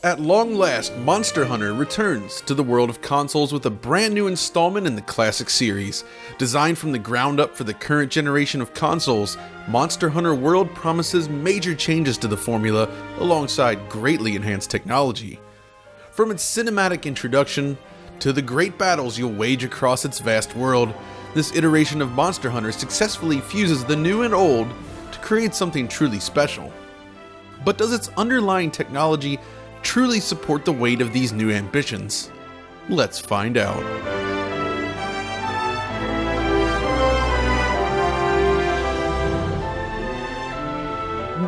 At long last, Monster Hunter returns to the world of consoles with a brand new installment in the classic series. Designed from the ground up for the current generation of consoles, Monster Hunter World promises major changes to the formula alongside greatly enhanced technology. From its cinematic introduction to the great battles you'll wage across its vast world, this iteration of Monster Hunter successfully fuses the new and old to create something truly special. But does its underlying technology truly support the weight of these new ambitions? Let's find out.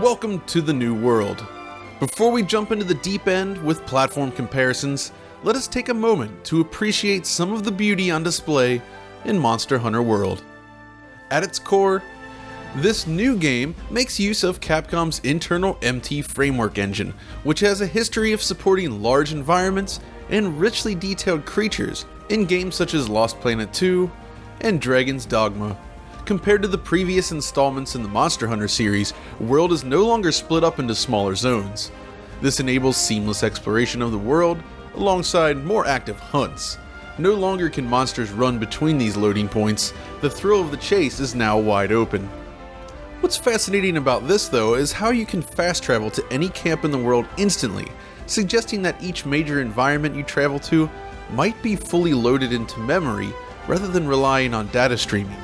Welcome to the new world. Before we jump into the deep end with platform comparisons, let us take a moment to appreciate some of the beauty on display in Monster Hunter World. At its core, this new game makes use of Capcom's internal MT framework engine, which has a history of supporting large environments and richly detailed creatures in games such as Lost Planet 2 and Dragon's Dogma. Compared to the previous installments in the Monster Hunter series, World is no longer split up into smaller zones. This enables seamless exploration of the world alongside more active hunts. No longer can monsters run between these loading points, the thrill of the chase is now wide open. What's fascinating about this though is how you can fast travel to any camp in the world instantly, suggesting that each major environment you travel to might be fully loaded into memory rather than relying on data streaming.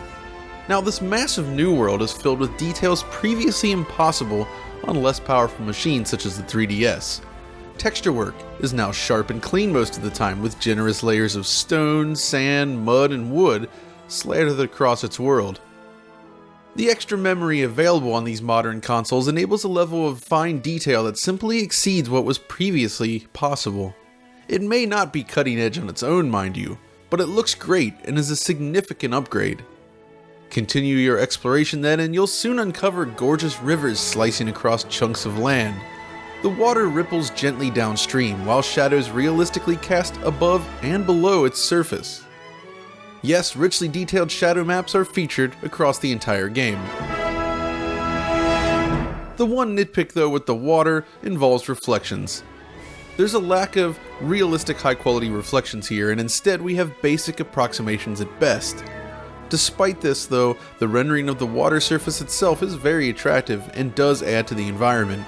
Now, this massive new world is filled with details previously impossible on less powerful machines such as the 3DS. Texture work is now sharp and clean most of the time, with generous layers of stone, sand, mud, and wood slattered across its world. The extra memory available on these modern consoles enables a level of fine detail that simply exceeds what was previously possible. It may not be cutting edge on its own, mind you, but it looks great and is a significant upgrade. Continue your exploration then and you'll soon uncover gorgeous rivers slicing across chunks of land. The water ripples gently downstream while shadows realistically cast above and below its surface. Yes, richly detailed shadow maps are featured across the entire game. The one nitpick though with the water involves reflections. There's a lack of realistic high quality reflections here, and instead we have basic approximations at best. Despite this though, the rendering of the water surface itself is very attractive and does add to the environment.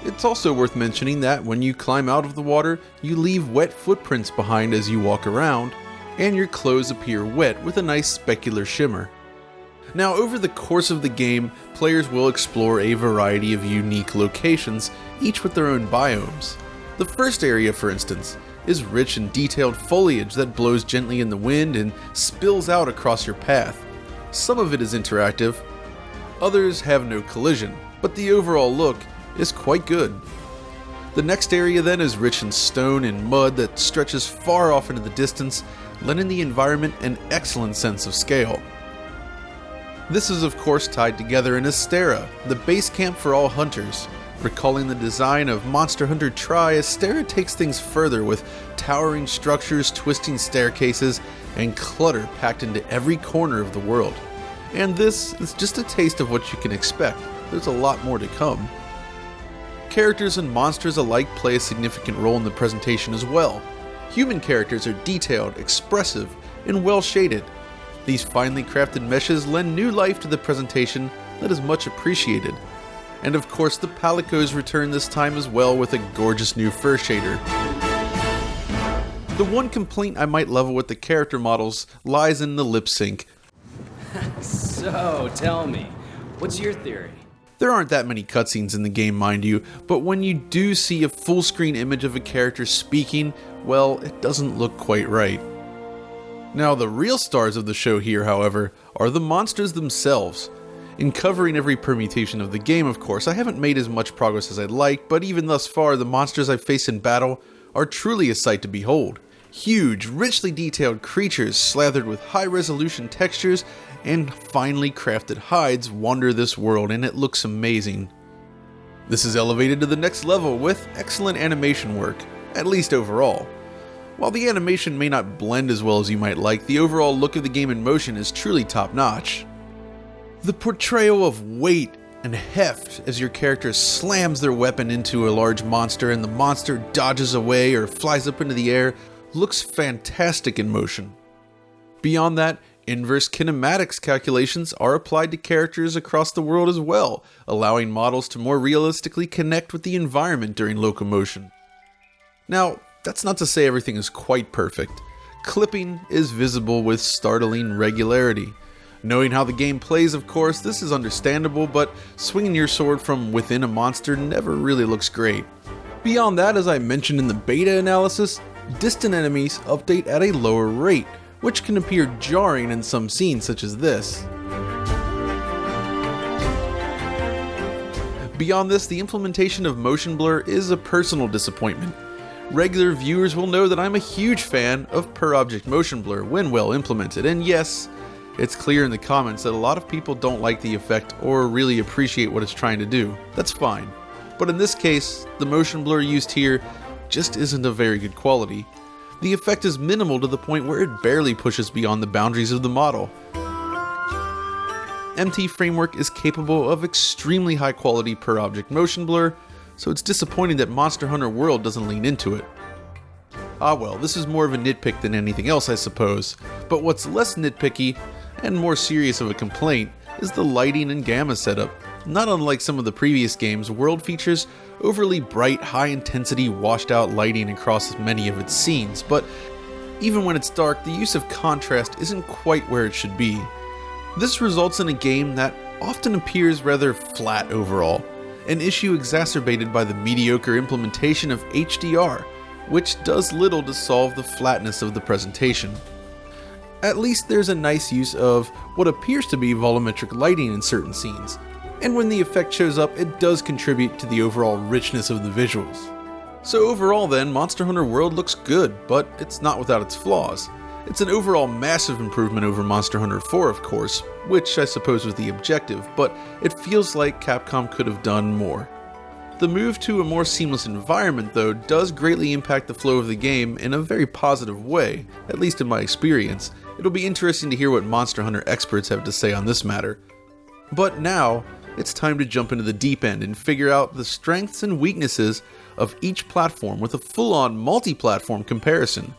It's also worth mentioning that when you climb out of the water, you leave wet footprints behind as you walk around, and your clothes appear wet with a nice specular shimmer. Now, over the course of the game, players will explore a variety of unique locations, each with their own biomes. The first area, for instance, is rich and detailed foliage that blows gently in the wind and spills out across your path. Some of it is interactive, others have no collision, but the overall look is quite good. The next area then is rich in stone and mud that stretches far off into the distance, lending the environment an excellent sense of scale. This is of course tied together in Astera, the base camp for all hunters. Recalling the design of Monster Hunter Tri, Astera takes things further with towering structures, twisting staircases, and clutter packed into every corner of the world. And this is just a taste of what you can expect. There's a lot more to come. Characters and monsters alike play a significant role in the presentation as well. Human characters are detailed, expressive, and well shaded. These finely crafted meshes lend new life to the presentation that is much appreciated. And of course the Palicos return this time as well with a gorgeous new fur shader. The one complaint I might level with the character models lies in the lip sync. So, tell me, what's your theory? There aren't that many cutscenes in the game, mind you, but when you do see a full screen image of a character speaking, well, it doesn't look quite right. Now, the real stars of the show here, however, are the monsters themselves. In covering every permutation of the game, of course, I haven't made as much progress as I'd like, but even thus far, the monsters I've faced in battle are truly a sight to behold. Huge, richly detailed creatures slathered with high-resolution textures and finely crafted hides wander this world, and it looks amazing. This is elevated to the next level with excellent animation work, at least overall. While the animation may not blend as well as you might like, the overall look of the game in motion is truly top-notch. The portrayal of weight, and heft as your character slams their weapon into a large monster and the monster dodges away or flies up into the air looks fantastic in motion. Beyond that, inverse kinematics calculations are applied to characters across the world as well, allowing models to more realistically connect with the environment during locomotion. Now, that's not to say everything is quite perfect. Clipping is visible with startling regularity. Knowing how the game plays, of course, this is understandable, but swinging your sword from within a monster never really looks great. Beyond that, as I mentioned in the beta analysis, distant enemies update at a lower rate, which can appear jarring in some scenes such as this. Beyond this, the implementation of motion blur is a personal disappointment. Regular viewers will know that I'm a huge fan of per-object motion blur when well implemented, and yes, it's clear in the comments that a lot of people don't like the effect or really appreciate what it's trying to do. That's fine. But in this case, the motion blur used here just isn't of very good quality. The effect is minimal to the point where it barely pushes beyond the boundaries of the model. MT Framework is capable of extremely high quality per-object motion blur, so it's disappointing that Monster Hunter World doesn't lean into it. Ah well, this is more of a nitpick than anything else I suppose, but what's less nitpicky and more serious of a complaint is the lighting and gamma setup. Not unlike some of the previous games, World features overly bright, high-intensity, washed-out lighting across many of its scenes, but even when it's dark, the use of contrast isn't quite where it should be. This results in a game that often appears rather flat overall, an issue exacerbated by the mediocre implementation of HDR, which does little to solve the flatness of the presentation. At least there's a nice use of what appears to be volumetric lighting in certain scenes, and when the effect shows up, it does contribute to the overall richness of the visuals. So overall then, Monster Hunter World looks good, but it's not without its flaws. It's an overall massive improvement over Monster Hunter 4, of course, which I suppose was the objective, but it feels like Capcom could have done more. The move to a more seamless environment, though, does greatly impact the flow of the game in a very positive way, at least in my experience. It'll be interesting to hear what Monster Hunter experts have to say on this matter. But now, it's time to jump into the deep end and figure out the strengths and weaknesses of each platform with a full-on multi-platform comparison.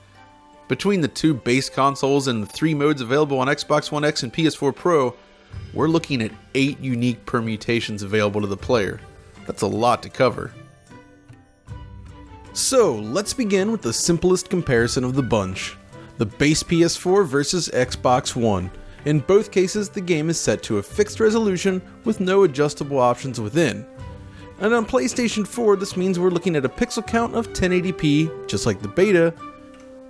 Between the two base consoles and the 3 modes available on Xbox One X and PS4 Pro, we're looking at 8 unique permutations available to the player. That's a lot to cover. So, let's begin with the simplest comparison of the bunch. The base PS4 versus Xbox One. In both cases, the game is set to a fixed resolution with no adjustable options within. And on PlayStation 4, this means we're looking at a pixel count of 1080p, just like the beta,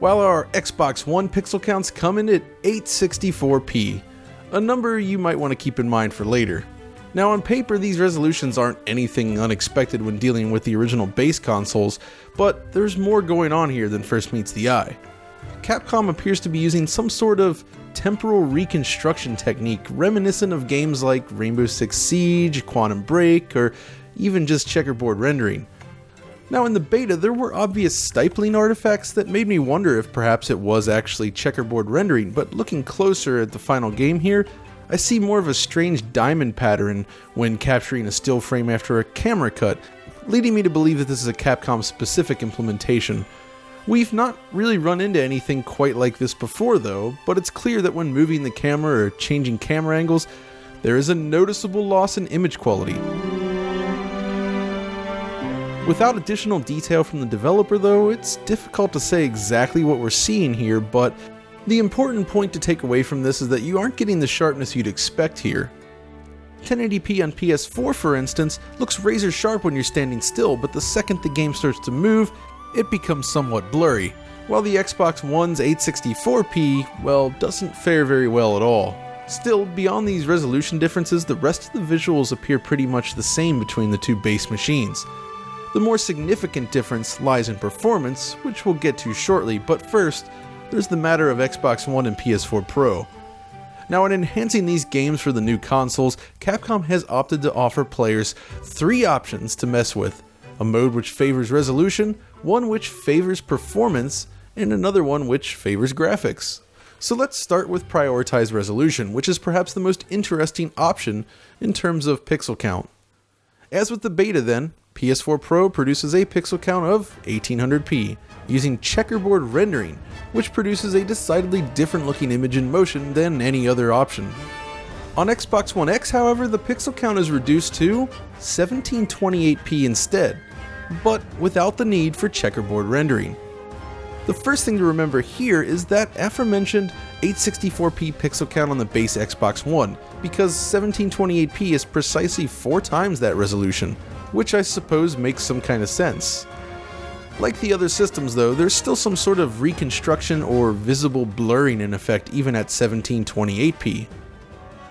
while our Xbox One pixel counts come in at 864p, a number you might want to keep in mind for later. Now on paper, these resolutions aren't anything unexpected when dealing with the original base consoles, but there's more going on here than first meets the eye. Capcom appears to be using some sort of temporal reconstruction technique reminiscent of games like Rainbow Six Siege, Quantum Break, or even just checkerboard rendering. Now in the beta, there were obvious stifling artifacts that made me wonder if perhaps it was actually checkerboard rendering, but looking closer at the final game here, I see more of a strange diamond pattern when capturing a still frame after a camera cut, leading me to believe that this is a Capcom specific implementation. We've not really run into anything quite like this before though, but it's clear that when moving the camera or changing camera angles, there is a noticeable loss in image quality. Without additional detail from the developer though, it's difficult to say exactly what we're seeing here, but the important point to take away from this is that you aren't getting the sharpness you'd expect here. 1080p on PS4, for instance, looks razor sharp when you're standing still, but the second the game starts to move, it becomes somewhat blurry, while the Xbox One's 864p, well, doesn't fare very well at all. Still, beyond these resolution differences, the rest of the visuals appear pretty much the same between the two base machines. The more significant difference lies in performance, which we'll get to shortly, but first, there's the matter of Xbox One and PS4 Pro. Now, in enhancing these games for the new consoles, Capcom has opted to offer players 3 options to mess with: a mode which favors resolution, one which favors performance, and another one which favors graphics. So let's start with prioritized resolution, which is perhaps the most interesting option in terms of pixel count. As with the beta then, PS4 Pro produces a pixel count of 1800p, using checkerboard rendering, which produces a decidedly different looking image in motion than any other option. On Xbox One X, however, the pixel count is reduced to 1728p instead, but without the need for checkerboard rendering. The first thing to remember here is that aforementioned 864p pixel count on the base Xbox One, because 1728p is precisely 4 times that resolution, which I suppose makes some kind of sense. Like the other systems though, there's still some sort of reconstruction or visible blurring in effect even at 1728p.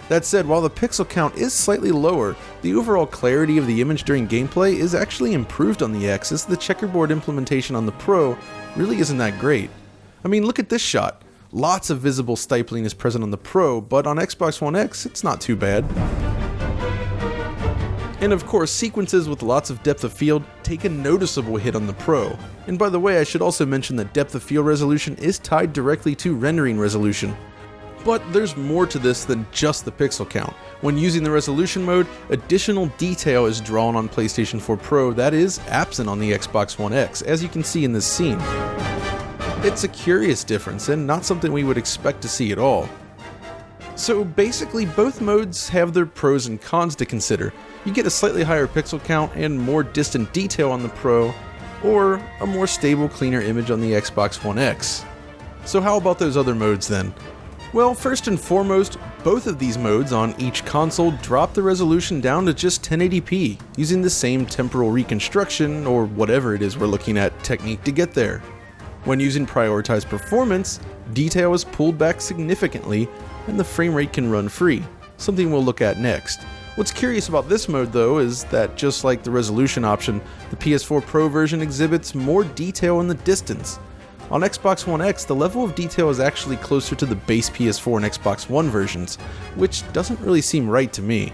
That said, while the pixel count is slightly lower, the overall clarity of the image during gameplay is actually improved on the X, as the checkerboard implementation on the Pro really isn't that great. I mean, look at this shot. Lots of visible stippling is present on the Pro, but on Xbox One X, it's not too bad. And of course, sequences with lots of depth of field take a noticeable hit on the Pro. And by the way, I should also mention that depth of field resolution is tied directly to rendering resolution. But there's more to this than just the pixel count. When using the resolution mode, additional detail is drawn on PlayStation 4 Pro that is absent on the Xbox One X, as you can see in this scene. It's a curious difference and not something we would expect to see at all. So basically, both modes have their pros and cons to consider. You get a slightly higher pixel count and more distant detail on the Pro, or a more stable, cleaner image on the Xbox One X. So how about those other modes then? Well, first and foremost, both of these modes on each console drop the resolution down to just 1080p, using the same temporal reconstruction, or whatever it is we're looking at, technique to get there. When using prioritized performance, detail is pulled back significantly, and the frame rate can run free, something we'll look at next. What's curious about this mode though is that just like the resolution option, the PS4 Pro version exhibits more detail in the distance. On Xbox One X, the level of detail is actually closer to the base PS4 and Xbox One versions, which doesn't really seem right to me.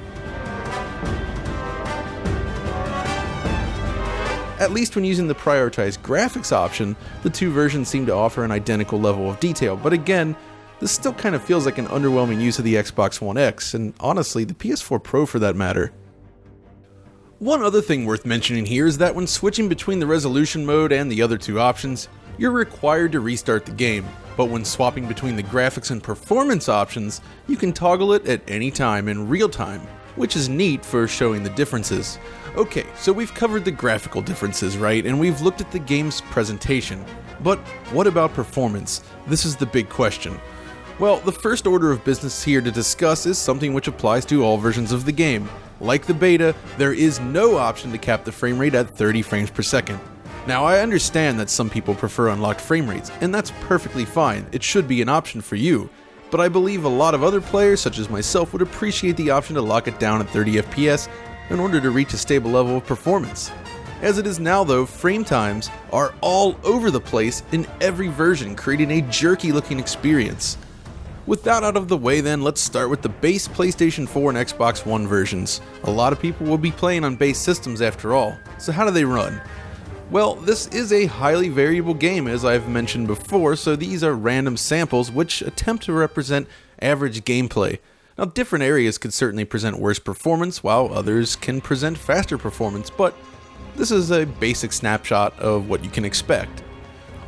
At least when using the prioritized graphics option, the two versions seem to offer an identical level of detail, but again, this still kind of feels like an underwhelming use of the Xbox One X, and honestly, the PS4 Pro for that matter. One other thing worth mentioning here is that when switching between the resolution mode and the other two options, you're required to restart the game, but when swapping between the graphics and performance options, you can toggle it at any time in real time, which is neat for showing the differences. Okay, so we've covered the graphical differences, right? And we've looked at the game's presentation. But what about performance? This is the big question. Well, the first order of business here to discuss is something which applies to all versions of the game. Like the beta, there is no option to cap the frame rate at 30 frames per second. Now, I understand that some people prefer unlocked frame rates, and that's perfectly fine. It should be an option for you. But I believe a lot of other players, such as myself, would appreciate the option to lock it down at 30 FPS in order to reach a stable level of performance. As it is now though, frame times are all over the place in every version, creating a jerky looking experience. With that out of the way then, let's start with the base PlayStation 4 and Xbox One versions. A lot of people will be playing on base systems after all, so how do they run? Well, this is a highly variable game as I've mentioned before, so these are random samples which attempt to represent average gameplay. Now, different areas could certainly present worse performance, while others can present faster performance, but this is a basic snapshot of what you can expect.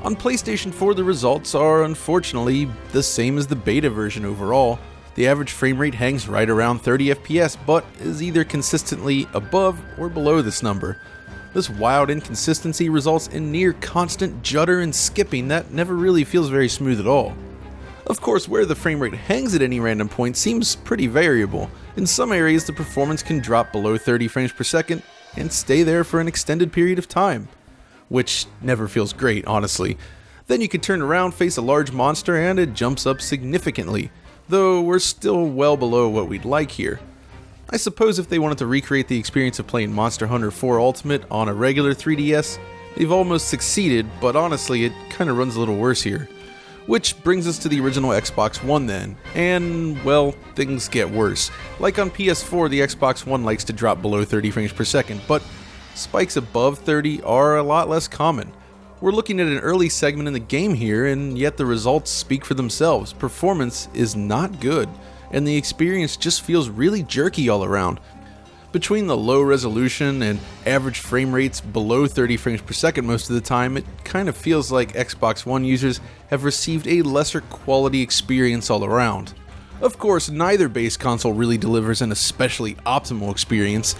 On PlayStation 4, the results are unfortunately the same as the beta version overall. The average frame rate hangs right around 30 FPS, but is either consistently above or below this number. This wild inconsistency results in near constant judder and skipping that never really feels very smooth at all. Of course, where the frame rate hangs at any random point seems pretty variable. In some areas, the performance can drop below 30 frames per second and stay there for an extended period of time, which never feels great, honestly. Then you can turn around, face a large monster, and it jumps up significantly, though we're still well below what we'd like here. I suppose if they wanted to recreate the experience of playing Monster Hunter 4 Ultimate on a regular 3DS, they've almost succeeded, but honestly, it kinda runs a little worse here. Which brings us to the original Xbox One then, and well, things get worse. Like on PS4, the Xbox One likes to drop below 30 frames per second, but spikes above 30 are a lot less common. We're looking at an early segment in the game here, and yet the results speak for themselves. Performance is not good, and the experience just feels really jerky all around. Between the low resolution and average frame rates below 30 frames per second most of the time, it kind of feels like Xbox One users have received a lesser quality experience all around. Of course, neither base console really delivers an especially optimal experience.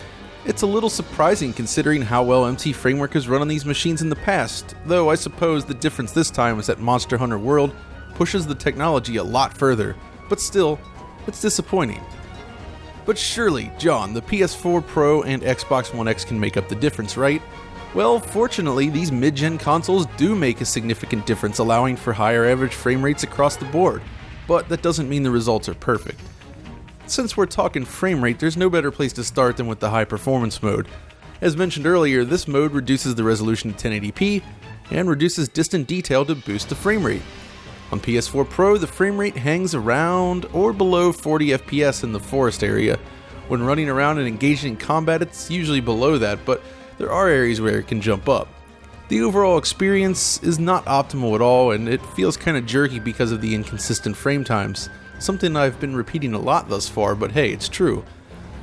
It's a little surprising considering how well MT Framework has run on these machines in the past, though I suppose the difference this time is that Monster Hunter World pushes the technology a lot further, but still, it's disappointing. But surely, John, the PS4 Pro and Xbox One X can make up the difference, right? Well, fortunately, these mid-gen consoles do make a significant difference, allowing for higher average frame rates across the board, but that doesn't mean the results are perfect. Since we're talking frame rate, there's no better place to start than with the high performance mode. As mentioned earlier, this mode reduces the resolution to 1080p and reduces distant detail to boost the frame rate. On PS4 Pro, the frame rate hangs around or below 40 FPS in the forest area. When running around and engaging in combat, it's usually below that, but there are areas where it can jump up. The overall experience is not optimal at all, and it feels kinda jerky because of the inconsistent frame times. Something I've been repeating a lot thus far, but hey, it's true.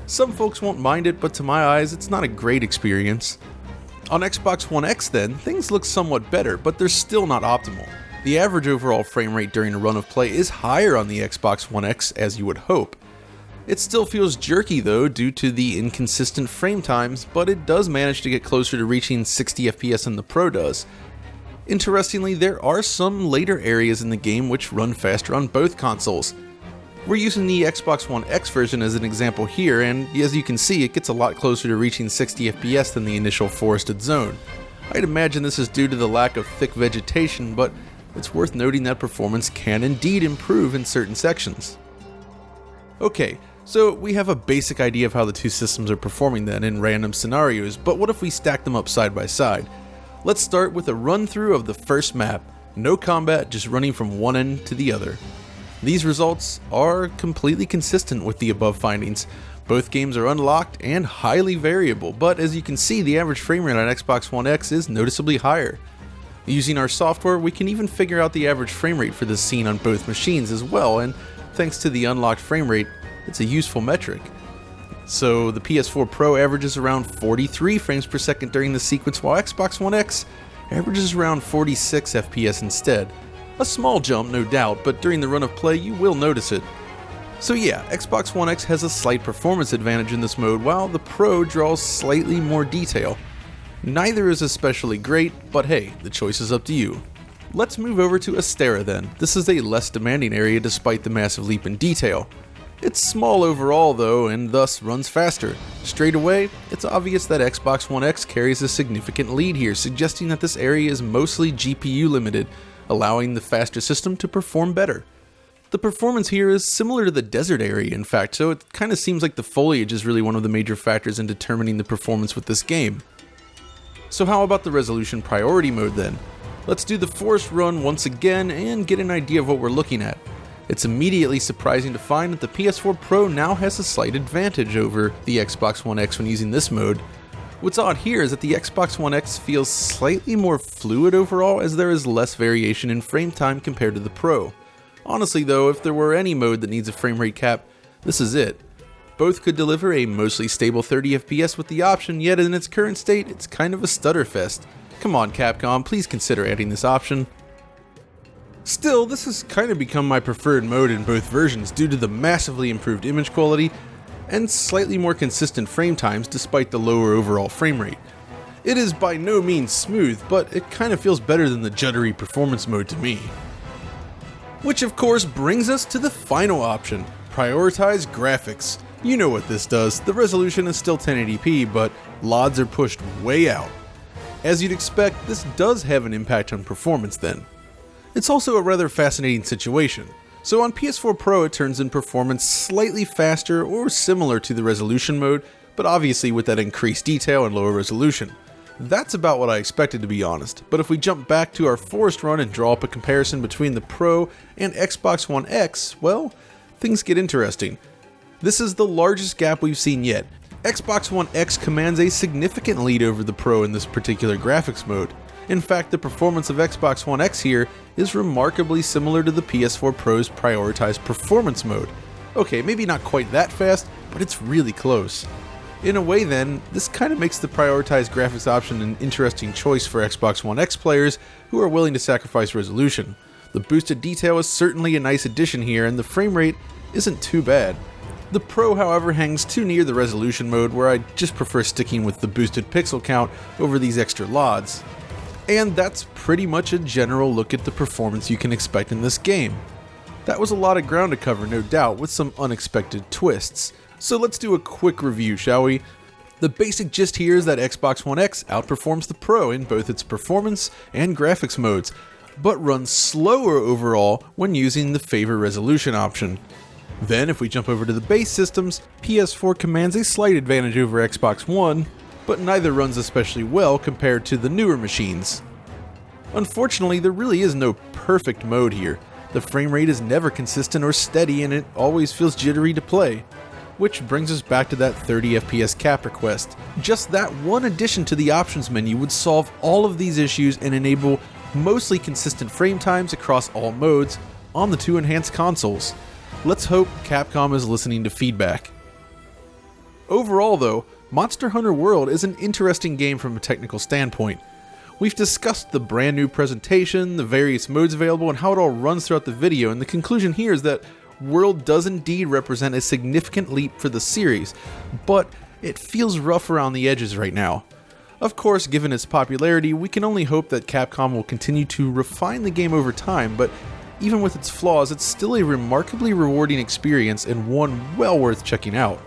Some folks won't mind it, but to my eyes, it's not a great experience. On Xbox One X then, things look somewhat better, but they're still not optimal. The average overall frame rate during a run of play is higher on the Xbox One X, as you would hope. It still feels jerky though due to the inconsistent frame times, but it does manage to get closer to reaching 60 FPS than the Pro does. Interestingly, there are some later areas in the game which run faster on both consoles. We're using the Xbox One X version as an example here, and as you can see, it gets a lot closer to reaching 60 FPS than the initial forested zone. I'd imagine this is due to the lack of thick vegetation, but it's worth noting that performance can indeed improve in certain sections. Okay, so we have a basic idea of how the two systems are performing then in random scenarios, but what if we stack them up side by side? Let's start with a run through of the first map. No combat, just running from one end to the other. These results are completely consistent with the above findings. Both games are unlocked and highly variable, but as you can see, the average frame rate on Xbox One X is noticeably higher. Using our software, we can even figure out the average frame rate for this scene on both machines as well, and thanks to the unlocked frame rate, it's a useful metric. So the PS4 Pro averages around 43 frames per second during the sequence, while Xbox One X averages around 46 FPS instead. A small jump, no doubt, but during the run of play you will notice it. So yeah, Xbox One X has a slight performance advantage in this mode, while the Pro draws slightly more detail. Neither is especially great, but hey, the choice is up to you. Let's move over to Astera then. This is a less demanding area despite the massive leap in detail. It's small overall though, and thus runs faster. Straight away, it's obvious that Xbox One X carries a significant lead here, suggesting that this area is mostly GPU limited, allowing the faster system to perform better. The performance here is similar to the desert area in fact, so it kinda seems like the foliage is really one of the major factors in determining the performance with this game. So how about the resolution priority mode then? Let's do the forest run once again and get an idea of what we're looking at. It's immediately surprising to find that the PS4 Pro now has a slight advantage over the Xbox One X when using this mode. What's odd here is that the Xbox One X feels slightly more fluid overall, as there is less variation in frame time compared to the Pro. Honestly though, if there were any mode that needs a frame rate cap, this is it. Both could deliver a mostly stable 30 FPS with the option, yet in its current state, it's kind of a stutter fest. Come on Capcom, please consider adding this option. Still, this has kind of become my preferred mode in both versions due to the massively improved image quality and slightly more consistent frame times despite the lower overall frame rate. It is by no means smooth, but it kind of feels better than the juddery performance mode to me. Which of course brings us to the final option, prioritize graphics. You know what this does, the resolution is still 1080p, but LODs are pushed way out. As you'd expect, this does have an impact on performance then. It's also a rather fascinating situation. So on PS4 Pro it turns in performance slightly faster or similar to the resolution mode, but obviously with that increased detail and lower resolution. That's about what I expected, to be honest, but if we jump back to our forest run and draw up a comparison between the Pro and Xbox One X, well, things get interesting. This is the largest gap we've seen yet. Xbox One X commands a significant lead over the Pro in this particular graphics mode. In fact, the performance of Xbox One X here is remarkably similar to the PS4 Pro's prioritized performance mode. Okay, maybe not quite that fast, but it's really close. In a way then, this kind of makes the prioritized graphics option an interesting choice for Xbox One X players who are willing to sacrifice resolution. The boosted detail is certainly a nice addition here, and the frame rate isn't too bad. The Pro, however, hangs too near the resolution mode, where I just prefer sticking with the boosted pixel count over these extra LODs. And that's pretty much a general look at the performance you can expect in this game. That was a lot of ground to cover, no doubt, with some unexpected twists. So let's do a quick review, shall we? The basic gist here is that Xbox One X outperforms the Pro in both its performance and graphics modes, but runs slower overall when using the favor resolution option. Then, if we jump over to the base systems, PS4 commands a slight advantage over Xbox One, but neither runs especially well compared to the newer machines. Unfortunately, there really is no perfect mode here. The frame rate is never consistent or steady, and it always feels jittery to play. Which brings us back to that 30 FPS cap request. Just that one addition to the options menu would solve all of these issues and enable mostly consistent frame times across all modes on the two enhanced consoles. Let's hope Capcom is listening to feedback. Overall though, Monster Hunter World is an interesting game from a technical standpoint. We've discussed the brand new presentation, the various modes available, and how it all runs throughout the video, and the conclusion here is that World does indeed represent a significant leap for the series, but it feels rough around the edges right now. Of course, given its popularity, we can only hope that Capcom will continue to refine the game over time, but even with its flaws, it's still a remarkably rewarding experience and one well worth checking out.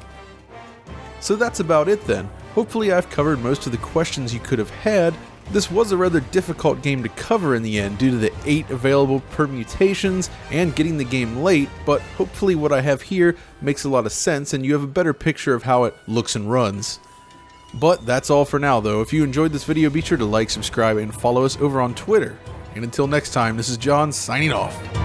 So that's about it then. Hopefully I've covered most of the questions you could have had. This was a rather difficult game to cover in the end due to the 8 available permutations and getting the game late, but hopefully what I have here makes a lot of sense and you have a better picture of how it looks and runs. But that's all for now though. If you enjoyed this video, be sure to like, subscribe, and follow us over on Twitter. And until next time, this is John signing off.